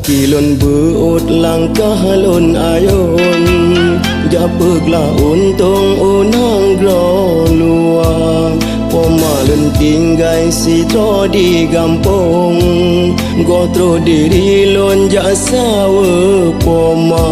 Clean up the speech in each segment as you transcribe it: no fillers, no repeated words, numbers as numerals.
kaki lon beut langkah lon ayon japeglah untung unang luang poma lon tinggai sitro di gampong gotro diri lon jasawe poma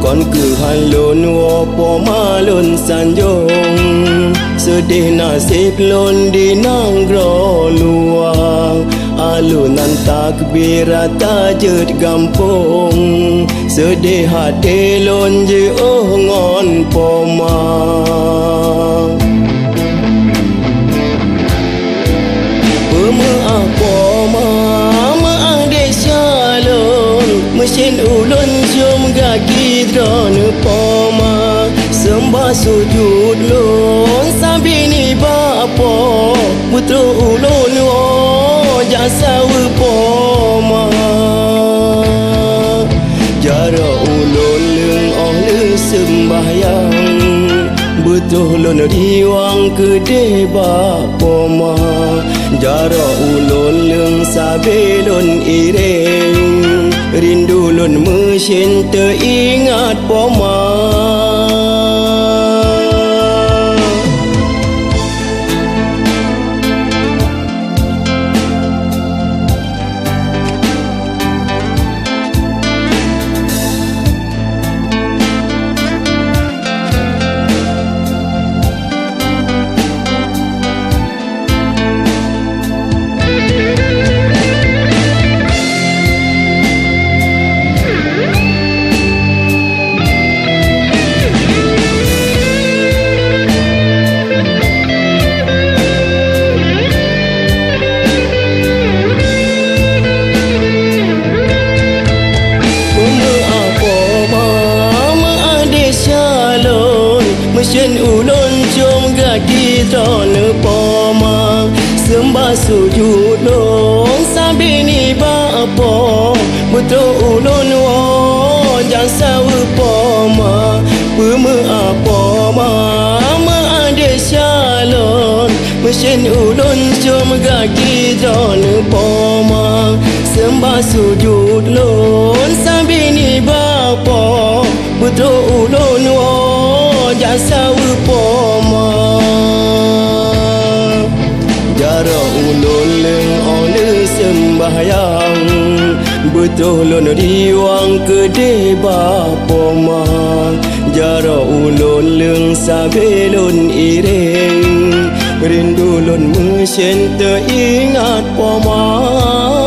kon ke halon wo poma lon sanjong sedih nasib lon di nanggro luang alunan takbir tajet gampong sedih hati lon je ngon poma pemaaf poma maaf desyalon mesin ulun jom gaki drone poma sembah sujud lon sabini bapo putra ulun wo jasa poma jara ulun leng ong le sembahyang betul lon diwang ke poma jara ulun leng sabelon ireng rindu lon mesin teringat poma mesin ulun jom gaki drone poma sembah sujud lon sabini bapo putra ulun wo jasa poma pemaaf poma maaf desyalon mesin ulun jom gaki drone poma sembah sujud lon sabini bapo putra ulun wo jasa poma jara ulun leng ole sembahyang betul lon diwang ke poma jara ulun leng sabelon ireng rindu lon mesin teringat poma